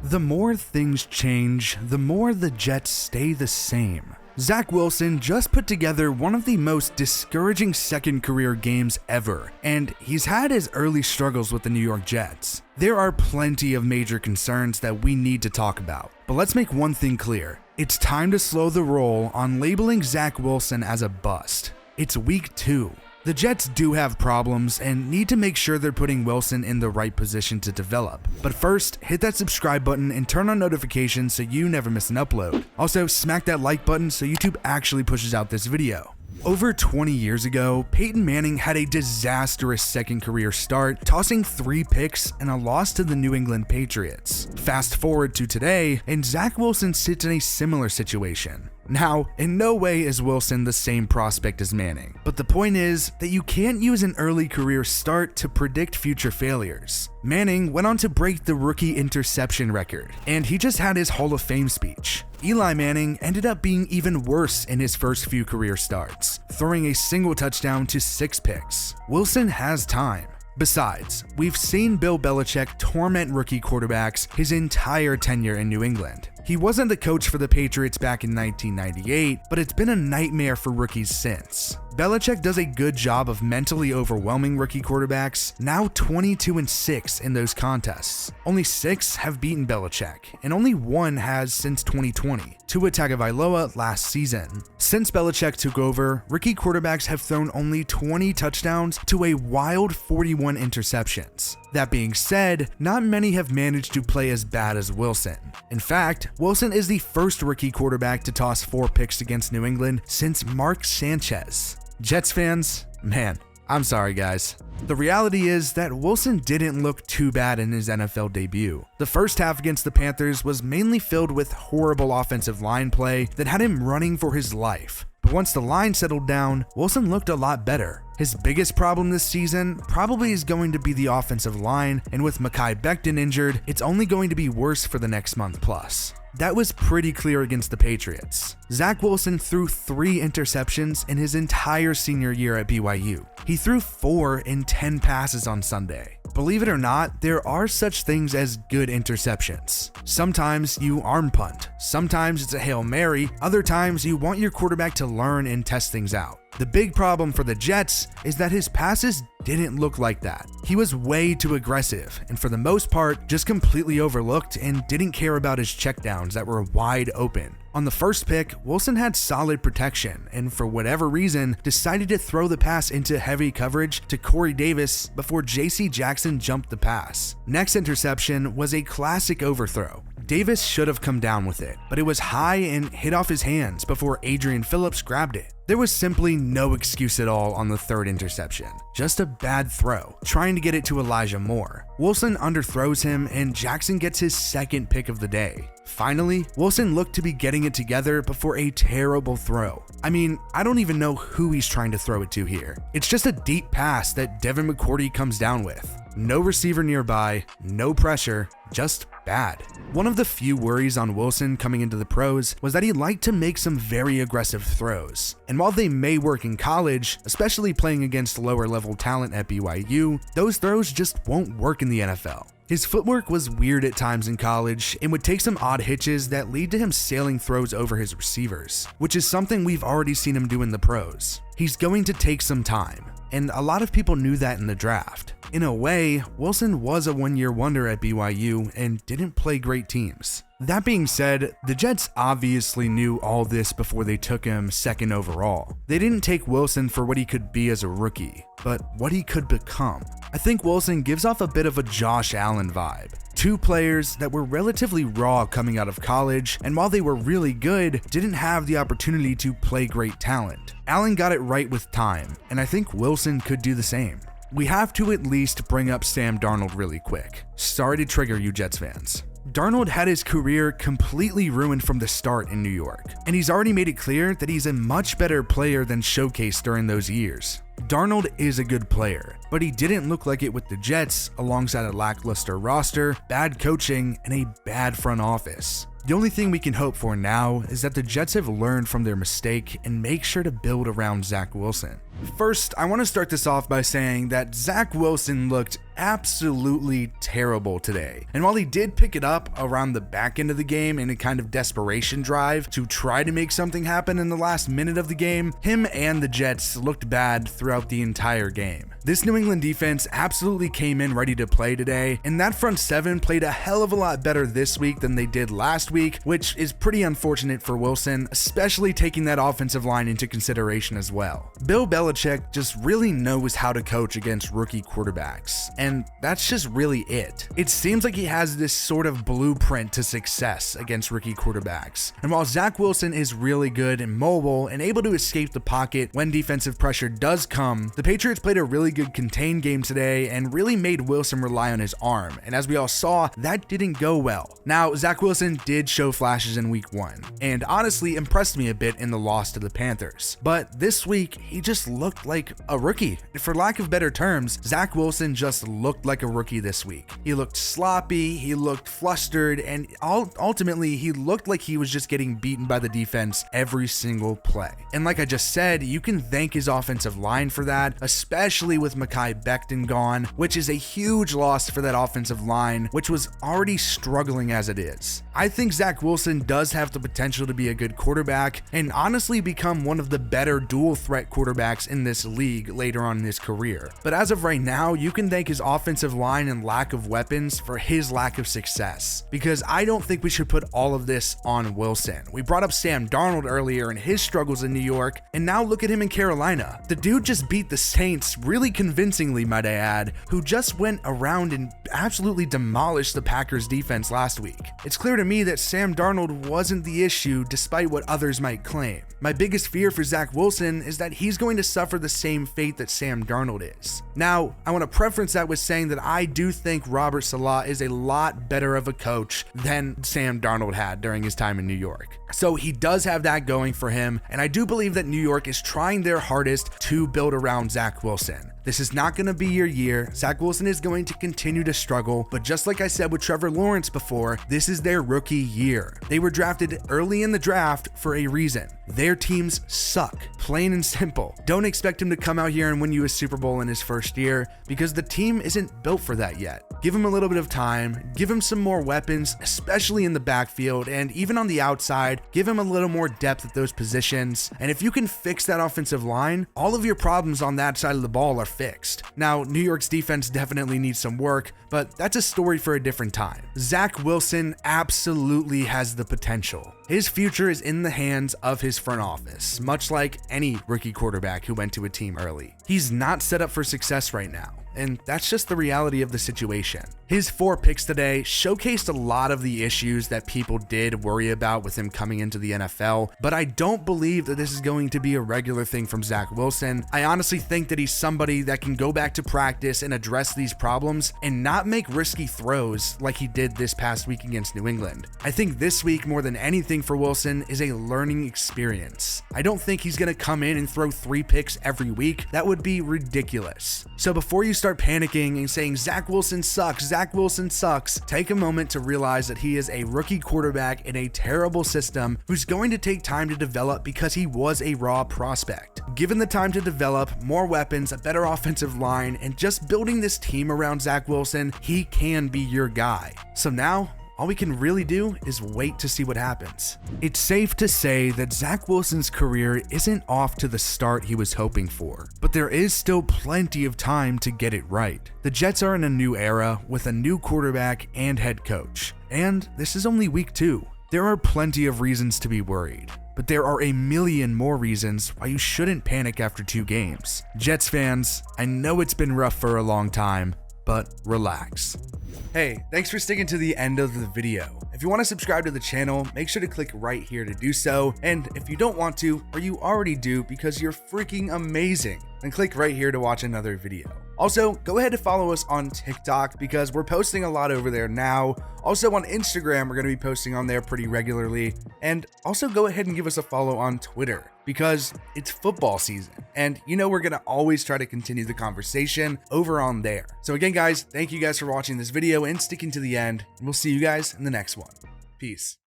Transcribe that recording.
The more things change, the more the Jets stay the same. Zach Wilson just put together one of the most discouraging second career games ever, and he's had his early struggles with the New York Jets. There are plenty of major concerns that we need to talk about, but let's make one thing clear. It's time to slow the roll on labeling Zach Wilson as a bust. It's week 2. The Jets do have problems and need to make sure they're putting Wilson in the right position to develop. But first, hit that subscribe button and turn on notifications so you never miss an upload. Also, smack that like button so YouTube actually pushes out this video. Over 20 years ago, Peyton Manning had a disastrous second career start, tossing 3 picks and a loss to the New England Patriots. Fast forward to today, and Zach Wilson sits in a similar situation. Now, in no way is Wilson the same prospect as Manning, but the point is that you can't use an early career start to predict future failures. Manning went on to break the rookie interception record, and he just had his Hall of Fame speech. Eli Manning ended up being even worse in his first few career starts, throwing a single touchdown to 6 picks. Wilson has time. Besides, we've seen Bill Belichick torment rookie quarterbacks his entire tenure in New England. He wasn't the coach for the Patriots back in 1998, but it's been a nightmare for rookies since. Belichick does a good job of mentally overwhelming rookie quarterbacks, now 22-6 in those contests. Only 6 have beaten Belichick, and only 1 has since 2020, Tua Tagovailoa last season. Since Belichick took over, rookie quarterbacks have thrown only 20 touchdowns to a wild 41 interceptions. That being said, not many have managed to play as bad as Wilson. In fact, Wilson is the first rookie quarterback to toss 4 picks against New England since Mark Sanchez. Jets fans, man, I'm sorry guys. The reality is that Wilson didn't look too bad in his NFL debut. The first half against the Panthers was mainly filled with horrible offensive line play that had him running for his life. But once the line settled down, Wilson looked a lot better. His biggest problem this season probably is going to be the offensive line, and with Mekhi Becton injured, it's only going to be worse for the next month plus. That was pretty clear against the Patriots. Zach Wilson threw 3 interceptions in his entire senior year at BYU. He threw 4 in 10 passes on Sunday. Believe it or not, there are such things as good interceptions. Sometimes you arm punt, sometimes it's a Hail Mary, other times you want your quarterback to learn and test things out. The big problem for the Jets is that his passes didn't look like that. He was way too aggressive and for the most part just completely overlooked and didn't care about his checkdowns that were wide open. On the first pick, Wilson had solid protection and for whatever reason decided to throw the pass into heavy coverage to Corey Davis before J.C. Jackson jumped the pass. Next interception was a classic overthrow. Davis should have come down with it, but it was high and hit off his hands before Adrian Phillips grabbed it. There was simply no excuse at all on the third interception, just a bad throw, trying to get it to Elijah Moore. Wilson underthrows him and Jackson gets his second pick of the day. Finally, Wilson looked to be getting it together before a terrible throw. I mean, I don't even know who he's trying to throw it to here. It's just a deep pass that Devin McCourty comes down with. No receiver nearby, no pressure, just bad. One of the few worries on Wilson coming into the pros was that he liked to make some very aggressive throws. And while they may work in college, especially playing against lower level talent at BYU, those throws just won't work in the NFL. His footwork was weird at times in college and would take some odd hitches that lead to him sailing throws over his receivers, which is something we've already seen him do in the pros. He's going to take some time, and a lot of people knew that in the draft. In a way, Wilson was a one-year wonder at BYU and didn't play great teams. That being said, the Jets obviously knew all this before they took him second overall. They didn't take Wilson for what he could be as a rookie, but what he could become. I think Wilson gives off a bit of a Josh Allen vibe. 2 players that were relatively raw coming out of college, and while they were really good, didn't have the opportunity to play great talent. Allen got it right with time, and I think Wilson could do the same. We have to at least bring up Sam Darnold really quick. Sorry to trigger you Jets fans. Darnold had his career completely ruined from the start in New York, and he's already made it clear that he's a much better player than showcased during those years. Darnold is a good player, but he didn't look like it with the Jets alongside a lackluster roster, bad coaching, and a bad front office. The only thing we can hope for now is that the Jets have learned from their mistake and make sure to build around Zach Wilson. First, I want to start this off by saying that Zach Wilson looked absolutely terrible today. And while he did pick it up around the back end of the game in a kind of desperation drive to try to make something happen in the last minute of the game, him and the Jets looked bad throughout the entire game. This New England defense absolutely came in ready to play today, and that front seven played a hell of a lot better this week than they did last week, which is pretty unfortunate for Wilson, especially taking that offensive line into consideration as well. Bill Belichick just really knows how to coach against rookie quarterbacks, and that's just really it. It seems like he has this sort of blueprint to success against rookie quarterbacks. And while Zach Wilson is really good and mobile and able to escape the pocket when defensive pressure does come, the Patriots played a really good contained game today and really made Wilson rely on his arm. And as we all saw, that didn't go well. Now, Zach Wilson did show flashes in week 1 and honestly impressed me a bit in the loss to the Panthers. But this week, he just looked like a rookie. For lack of better terms, Zach Wilson just looked like a rookie this week. He looked sloppy, he looked flustered, and ultimately he looked like he was just getting beaten by the defense every single play. And like I just said, you can thank his offensive line for that, especially with Mekhi Becton gone, which is a huge loss for that offensive line, which was already struggling as it is. I think Zach Wilson does have the potential to be a good quarterback and honestly become one of the better dual threat quarterbacks in this league later on in his career. But as of right now, you can thank his offensive line and lack of weapons for his lack of success, because I don't think we should put all of this on Wilson. We brought up Sam Darnold earlier and his struggles in New York, and now look at him in Carolina. The dude just beat the Saints really convincingly, might I add, who just went around and absolutely demolished the Packers defense last week. It's clear to me that Sam Darnold wasn't the issue despite what others might claim. My biggest fear for Zach Wilson is that he's going to suffer the same fate that Sam Darnold is. Now, I want to preference that with saying that I do think Robert Saleh is a lot better of a coach than Sam Darnold had during his time in New York. So he does have that going for him, and I do believe that New York is trying their hardest to build around Zach Wilson. This is not going to be your year. Zach Wilson is going to continue to struggle, but just like I said with Trevor Lawrence before, this is their rookie year. They were drafted early in the draft for a reason. Their teams suck, plain and simple. Don't expect him to come out here and win you a Super Bowl in his first year, because the team isn't built for that yet. Give him a little bit of time, give him some more weapons, especially in the backfield, and even on the outside, give him a little more depth at those positions. And if you can fix that offensive line, all of your problems on that side of the ball are fixed. Now, New York's defense definitely needs some work, but that's a story for a different time. Zach Wilson absolutely has the potential. His future is in the hands of his front office, much like any rookie quarterback who went to a team early. He's not set up for success right now, and that's just the reality of the situation. His 4 picks today showcased a lot of the issues that people did worry about with him coming into the NFL, but I don't believe that this is going to be a regular thing from Zach Wilson. I honestly think that he's somebody that can go back to practice and address these problems and not make risky throws like he did this past week against New England. I think this week, more than anything for Wilson, is a learning experience. I don't think he's going to come in and throw 3 picks every week. That would be ridiculous. So before you start panicking and saying Zach Wilson sucks, take a moment to realize that he is a rookie quarterback in a terrible system who's going to take time to develop because he was a raw prospect. Given the time to develop, more weapons, a better offensive line, and just building this team around Zach Wilson, he can be your guy. So now, all we can really do is wait to see what happens. It's safe to say that Zach Wilson's career isn't off to the start he was hoping for, but there is still plenty of time to get it right. The Jets are in a new era with a new quarterback and head coach, and this is only week 2. There are plenty of reasons to be worried, but there are a million more reasons why you shouldn't panic after 2 games. Jets fans, I know it's been rough for a long time, but relax. Hey, thanks for sticking to the end of the video. If you want to subscribe to the channel, make sure to click right here to do so. And if you don't want to, or you already do because you're freaking amazing, then click right here to watch another video. Also, go ahead and follow us on TikTok because we're posting a lot over there now. Also on Instagram, we're going to be posting on there pretty regularly. And also go ahead and give us a follow on Twitter because it's football season. And you know we're going to always try to continue the conversation over on there. So again, guys, thank you guys for watching this video and sticking to the end. And we'll see you guys in the next one. Peace.